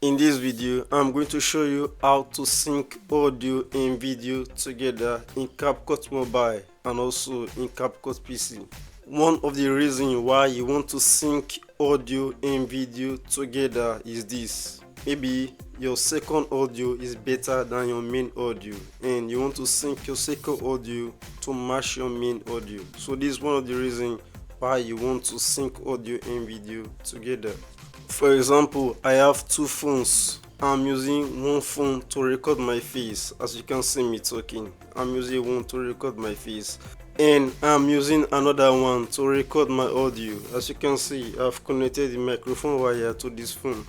In this video, I'm going to show you how to sync audio and video together in Capcut Mobile and also in Capcut PC. One of the reasons why you want to sync audio and video together is this. Maybe your second audio is better than your main audio and you want to sync your second audio to match your main audio. So this is one of the reasons why you want to sync audio and video together. For example, I have two phones. I'm using one phone to record my face. As you can see me talking, I'm using one to record my face, and I'm using another one to record my audio. As you can see, I've connected the microphone wire to this phone.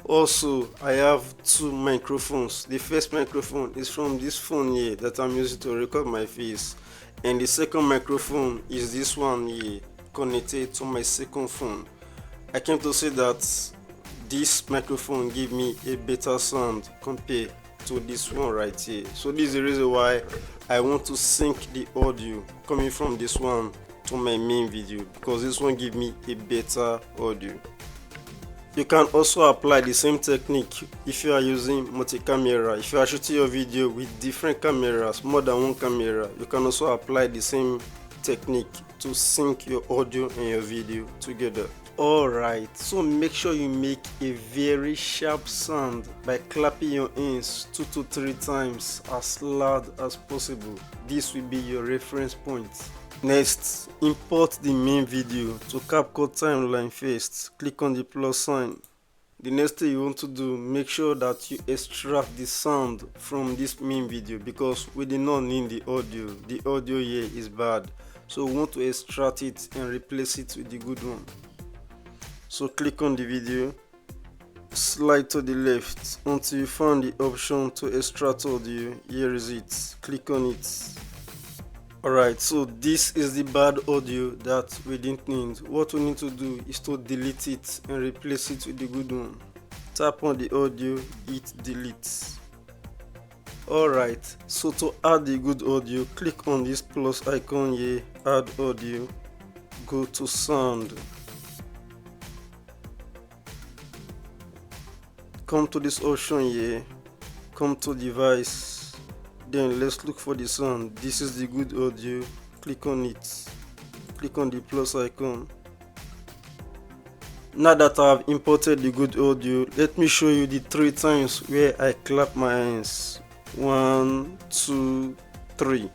Also, I have two microphones. The first microphone is from this phone here that I'm using to record my face, and the second microphone is this one here connected to my second phone. I came to say that this microphone give me a better sound compared to this one right here. So this is the reason why I want to sync the audio coming from this one to my main video, because this one give me a better audio. You can also apply the same technique if you are using multi-camera. If you are shooting your video with different cameras, more than one camera, you can also apply the same technique to sync your audio and your video together. Alright, so make sure you make a very sharp sound by clapping your hands 2 to 3 times as loud as possible. This will be your reference point. Next, import the main video to Capcut timeline first. Click on the plus sign. The next thing you want to do, make sure that you extract the sound from this main video, because we did not need the audio. The audio here is bad, so we want to extract it and replace it with the good one. So click on the video, slide to the left until you find the option to extract audio. Here is it. Click on it. Alright, so this is the bad audio that we didn't need. What we need to do is to delete it and replace it with the good one. Tap on the audio, hit delete. Alright, so to add the good audio, click on this plus icon here, add audio, go to sound. Come to this option here, come to device, then let's look for the sound. This is the good audio. Click on it, click on the plus icon. Now that I have imported the good audio, let me show you the 3 times where I clap my hands. 1, 2, 3.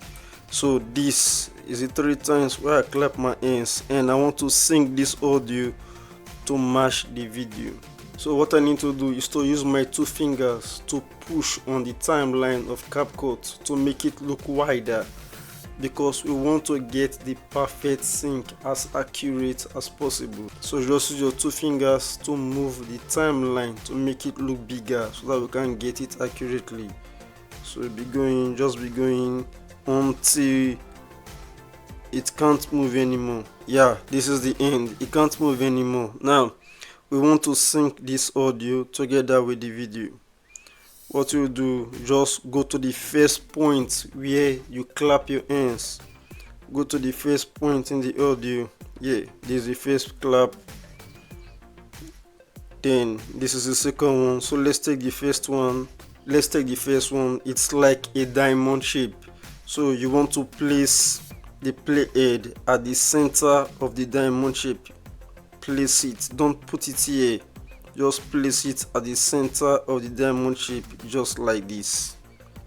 So this is the 3 times where I clap my hands, and I want to sync this audio to match the video. So what I need to do is to use my 2 fingers to push on the timeline of Capcut to make it look wider, because we want to get the perfect sync as accurate as possible. So just use your 2 fingers to move the timeline to make it look bigger so that we can get it accurately. So just be going until it can't move anymore. Yeah, this is the end. It can't move anymore. Now we want to sync this audio together with the video. What you do, just go to the first point where you clap your hands. Go to the first point in the audio. Yeah, this is the first clap. Then this is the second one. So let's take the first one. It's like a diamond shape. So you want to place the playhead at the center of the diamond shape. Place it, don't put it here, just place it at the center of the diamond shape, just like this.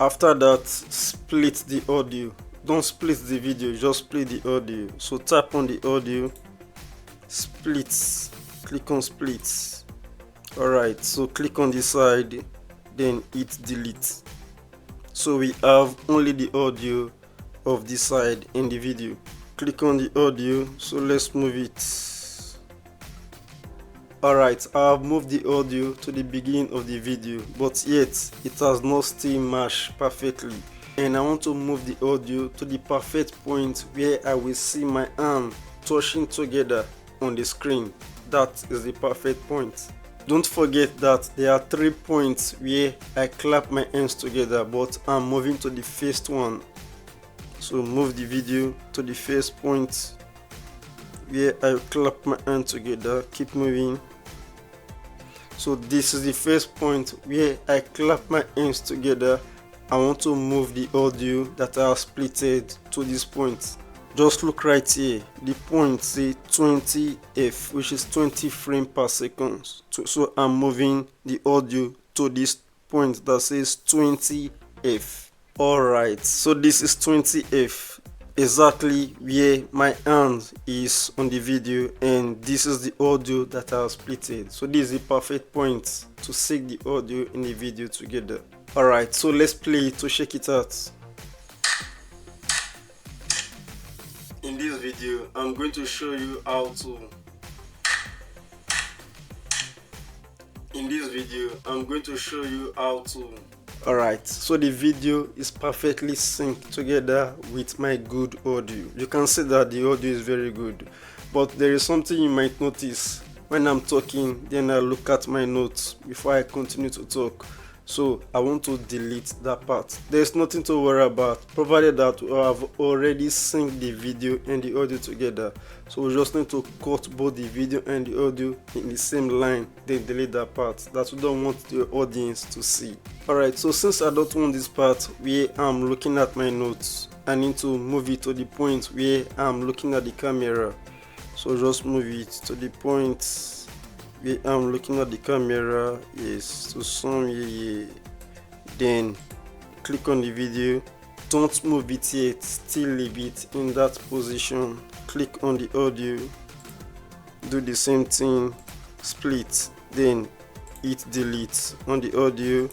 After that, split the audio. Don't split the video, just split the audio. So tap on the audio, split, click on split. Alright, so click on the side, then hit delete. So we have only the audio of this side in the video. Click on the audio, so let's move it. Alright, I have moved the audio to the beginning of the video, but yet it has not still matched perfectly, and I want to move the audio to the perfect point where I will see my arm touching together on the screen. That is the perfect point. Don't forget that there are 3 points where I clap my hands together, but I'm moving to the first one. So move the video to the first point where I clap my hands together. Keep moving. So this is the first point where I clap my hands together. I want to move the audio that I have splitted to this point. Just look right here, the point say 20 F, which is 20 frames per second. So I'm moving the audio to this point that says 20 F. Alright, so this is 20 F, exactly where my hand is on the video, and this is the audio that I have splitted. So this is the perfect point to sync the audio and the video together. Alright, so let's play it to check it out. In this video, I'm going to show you how to Alright, so the video is perfectly synced together with my good audio. You can see that the audio is very good, but there is something you might notice. When I'm talking, then I look at my notes before I continue to talk. So I want to delete that part. There's nothing to worry about, provided that we have already synced the video and the audio together. So we just need to cut both the video and the audio in the same line, then delete that part that we don't want the audience to see. Alright, so since I don't want this part where I'm looking at my notes, I need to move it to the point where I'm looking at the camera. So just move it to the point where I'm looking at the camera, yes, to somewhere here. Then click on the video. Don't move it yet, still leave it in that position. Click on the audio, do the same thing, split, then hit delete on the audio,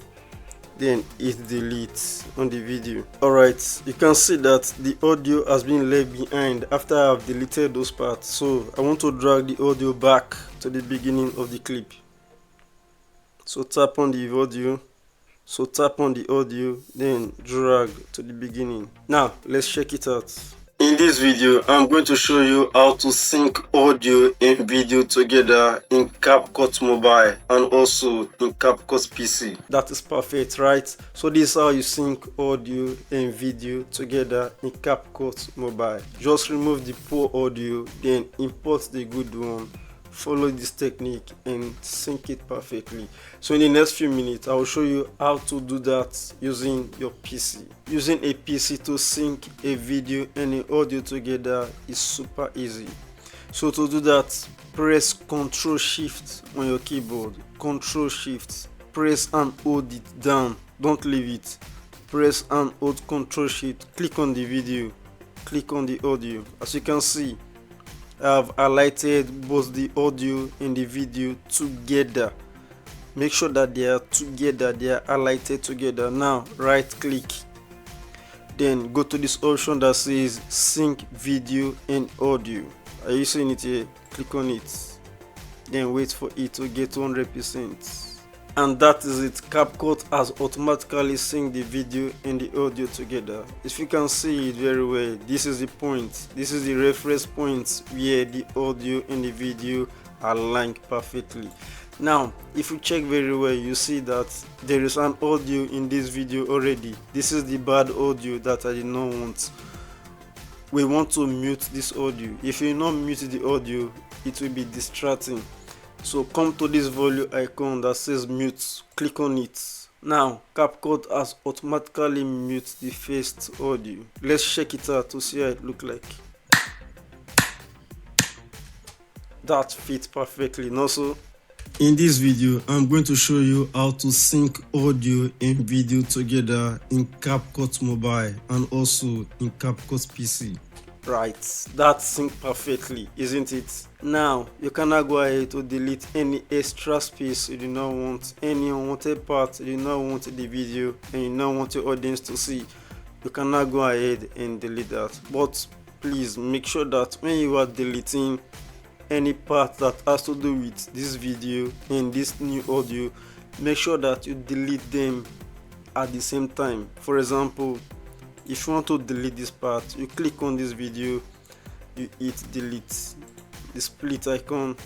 then hit delete on the video. Alright, you can see that the audio has been left behind after I've deleted those parts. So I want to drag the audio back to the beginning of the clip. So tap on the audio, then drag to the beginning. Now let's check it out. In this video, I'm going to show you how to sync audio and video together in Capcut Mobile and also in Capcut PC. That is perfect, right? So this is how you sync audio and video together in Capcut Mobile. Just remove the poor audio, then import the good one. Follow this technique and sync it perfectly. So in the next few minutes, I will show you how to do that using your PC. Using a PC to sync a video and an audio together is super easy. So to do that, press Ctrl Shift on your keyboard. Ctrl Shift. Press and hold it down. Don't leave it. Press and hold Ctrl Shift. Click on the video. Click on the audio. As you can see, I have highlighted both the audio and the video together. Make sure that they are together, they are highlighted together. Now right click, then go to this option that says sync video and audio. Are you seeing it here? Click on it, then wait for it to get 100%. And that is it. Capcut has automatically synced the video and the audio together. If you can see it very well, this is the point. This is the reference point where the audio and the video are linked perfectly. Now, if you check very well, you see that there is an audio in this video already. This is the bad audio that I did not want. We want to mute this audio. If you not mute the audio, it will be distracting. So come to this volume icon that says mute, click on it. Now Capcut has automatically muted the first audio. Let's check it out to see how it looks like. That fits perfectly. And also, in this video, I'm going to show you how to sync audio and video together in Capcut Mobile and also in Capcut PC. Right, that sync perfectly, isn't it? Now you can now go ahead to delete any extra space you do not want, any unwanted part you do not want the video and you don't want your audience to see. You can now go ahead and delete that. But please make sure that when you are deleting any part that has to do with this video and this new audio, make sure that you delete them at the same time. For example, if you want to delete this part, you click on this video, you hit delete, the split icon.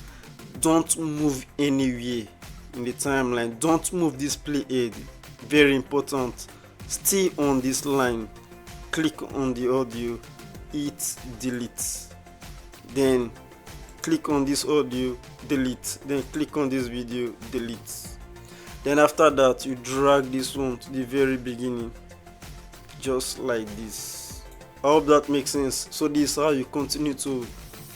Don't move anywhere in the timeline. Don't move this playhead. Very important. Stay on this line. Click on the audio, hit delete, then click on this audio, delete, then click on this video, delete. Then after that you drag this one to the very beginning, just like this. I hope that makes sense. So this is how you continue to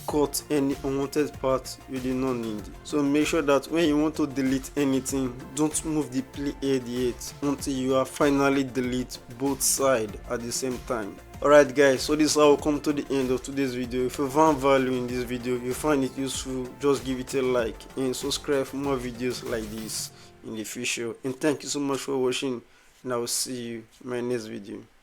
cut any unwanted part you did not need. So make sure that when you want to delete anything, don't move the playhead yet until you have finally delete both sides at the same time. Alright guys, so this is how we come to the end of today's video. If you found value in this video, you find it useful, just give it a like and subscribe for more videos like this in the future. And thank you so much for watching, and I will see you in my next video.